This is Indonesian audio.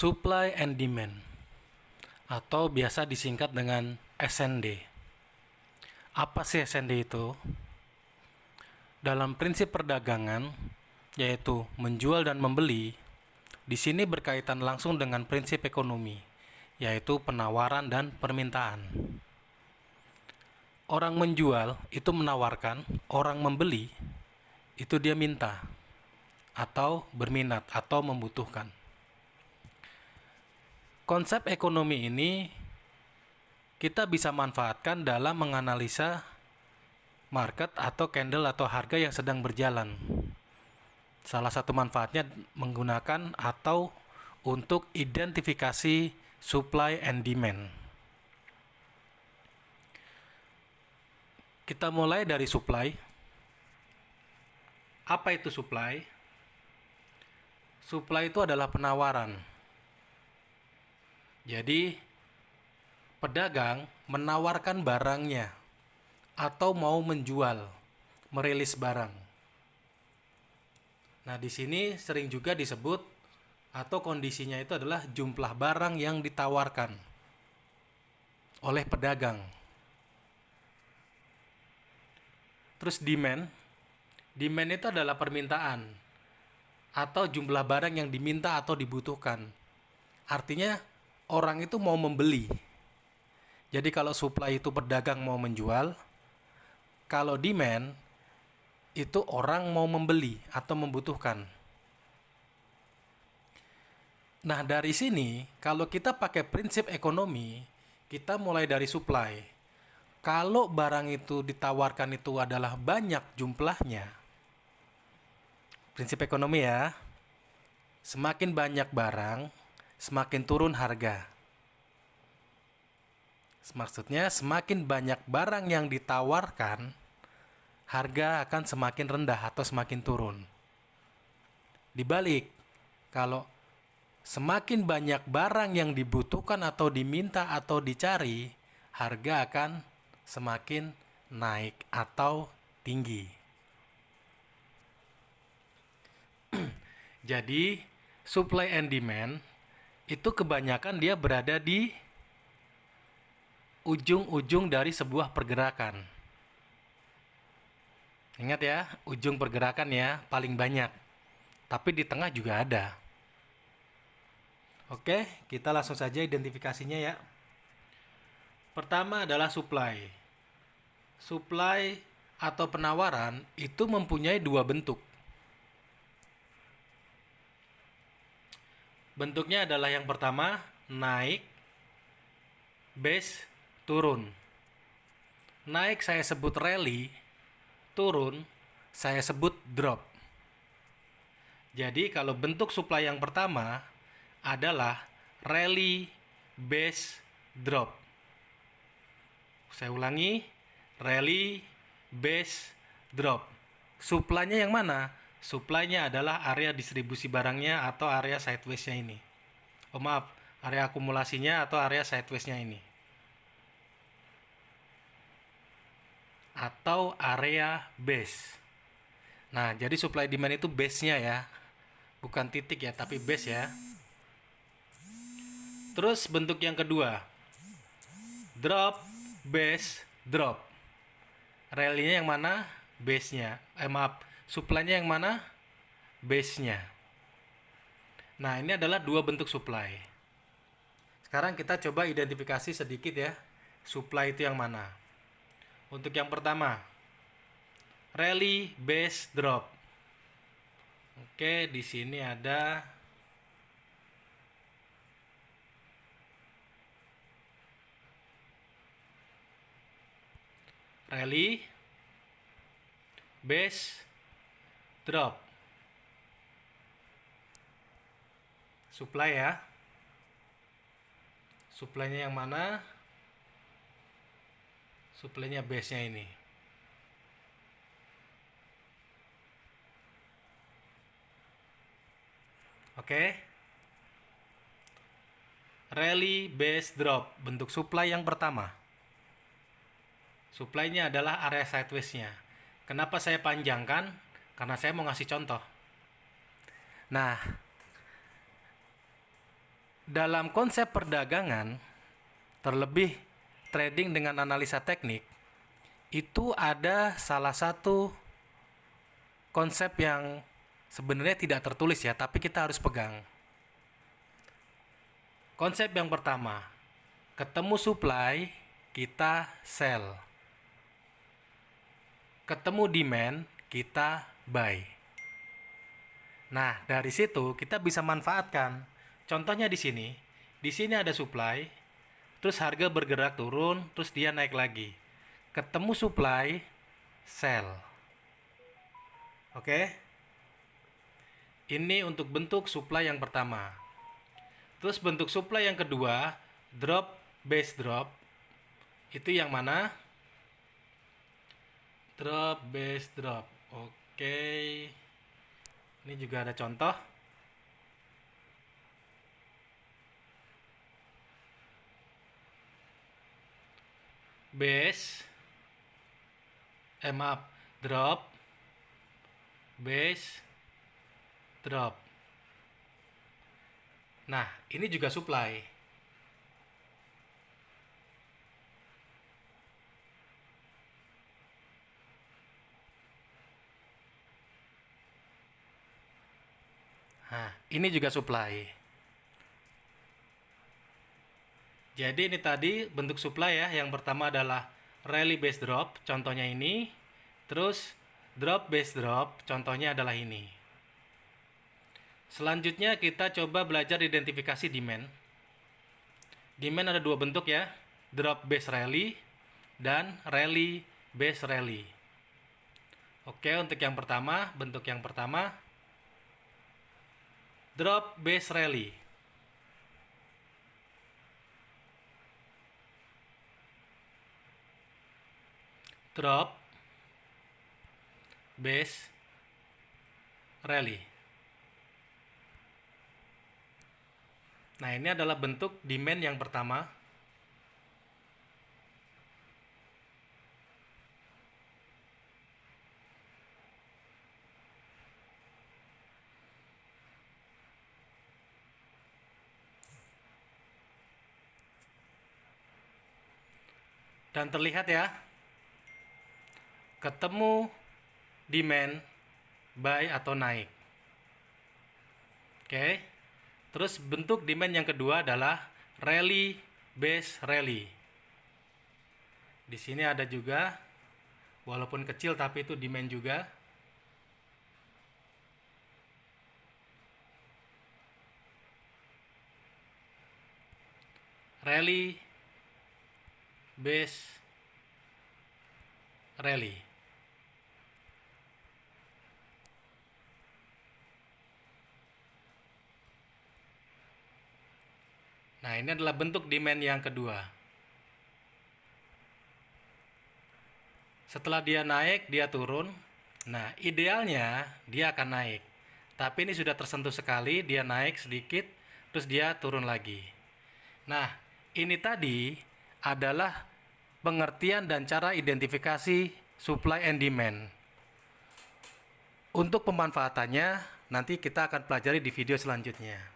Supply and Demand, atau biasa disingkat dengan SND. Apa sih SND itu? Dalam prinsip perdagangan, yaitu menjual dan membeli, di sini berkaitan langsung dengan prinsip ekonomi, yaitu penawaran dan permintaan. Orang menjual itu menawarkan, orang membeli itu dia minta, atau berminat, atau membutuhkan. Konsep ekonomi ini kita bisa manfaatkan dalam menganalisa market atau candle atau harga yang sedang berjalan. Salah satu manfaatnya menggunakan atau untuk identifikasi supply and demand. Kita mulai dari supply. Apa itu supply? Supply itu adalah penawaran. Jadi, pedagang menawarkan barangnya atau mau menjual, merilis barang. Nah, di sini sering juga disebut atau kondisinya itu adalah jumlah barang yang ditawarkan oleh pedagang. Terus demand. Demand itu adalah permintaan atau jumlah barang yang diminta atau dibutuhkan. Artinya orang itu mau membeli. Jadi kalau supply itu pedagang mau menjual, kalau demand itu orang mau membeli atau membutuhkan. Nah, dari sini kalau kita pakai prinsip ekonomi, kita mulai dari supply. Kalau barang itu ditawarkan itu adalah banyak jumlahnya, prinsip ekonomi ya, semakin banyak barang, semakin turun harga. Maksudnya semakin banyak barang yang ditawarkan, harga akan semakin rendah atau semakin turun. Dibalik, kalau semakin banyak barang yang dibutuhkan atau diminta atau dicari, harga akan semakin naik atau tinggi. Jadi, supply and demand itu kebanyakan dia berada di ujung-ujung dari sebuah pergerakan. Ingat ya, ujung pergerakan ya, paling banyak. Tapi di tengah juga ada. Oke, kita langsung saja identifikasinya ya. Pertama adalah supply. Supply atau penawaran itu mempunyai dua bentuk. Bentuknya adalah yang pertama, naik, base, turun. Naik saya sebut rally, turun saya sebut drop. Jadi kalau bentuk supply yang pertama adalah rally, base, drop. Saya ulangi, rally, base, drop. Supply-nya yang mana? Supply-nya adalah area distribusi barangnya atau area sideways-nya ini. Area akumulasinya atau area sideways-nya ini. Atau area base. Nah, jadi supply demand itu base-nya ya. Bukan titik ya, tapi base ya. Terus bentuk yang kedua. Drop, base, drop. Rally-nya yang mana? Base-nya. Supply-nya yang mana? Base-nya. Nah, ini adalah dua bentuk supply. Sekarang kita coba identifikasi sedikit ya. Supply itu yang mana? Untuk yang pertama, rally, base, drop. Oke, di sini ada rally, base, drop. Supply ya. Supply-nya yang mana? Supply-nya base-nya ini. Oke. Rally, base, drop. Bentuk supply yang pertama. Supply-nya adalah area sideways-nya. Kenapa saya panjangkan? Karena saya mau ngasih contoh. Nah, dalam konsep perdagangan, terlebih trading dengan analisa teknik, itu ada salah satu konsep yang sebenarnya tidak tertulis ya, tapi kita harus pegang. Konsep yang pertama, ketemu supply, kita sell. Ketemu demand, kita buy. Nah, dari situ kita bisa manfaatkan. Contohnya di sini ada supply, terus harga bergerak turun, terus dia naik lagi. Ketemu supply, sell. Oke? Ini untuk bentuk supply yang pertama. Terus bentuk supply yang kedua, drop, base drop. Itu yang mana? Drop, base drop. Oke. Ini juga ada contoh. Base, maaf, drop, base, drop. Nah, ini juga supply. Nah, ini juga supply. Jadi ini tadi bentuk supply ya. Yang pertama adalah rally base drop, contohnya ini. Terus drop base drop, contohnya adalah ini. Selanjutnya kita coba belajar identifikasi demand. Demand ada dua bentuk ya, drop base rally dan rally base rally. Oke, untuk yang pertama, bentuk yang pertama, drop base rally. Drop base rally. Nah, ini adalah bentuk demand yang pertama. Dan terlihat ya, ketemu demand, buy atau naik. Oke. Terus bentuk demand yang kedua adalah rally base rally. Di sini ada juga, walaupun kecil tapi itu demand juga. Rally base rally. Nah, ini adalah bentuk demand yang kedua. Setelah dia naik, dia turun. Nah, idealnya dia akan naik. Tapi ini sudah tersentuh sekali, dia naik sedikit, terus dia turun lagi. Nah, ini tadi adalah pengertian dan cara identifikasi supply and demand. Untuk pemanfaatannya, nanti kita akan pelajari di video selanjutnya.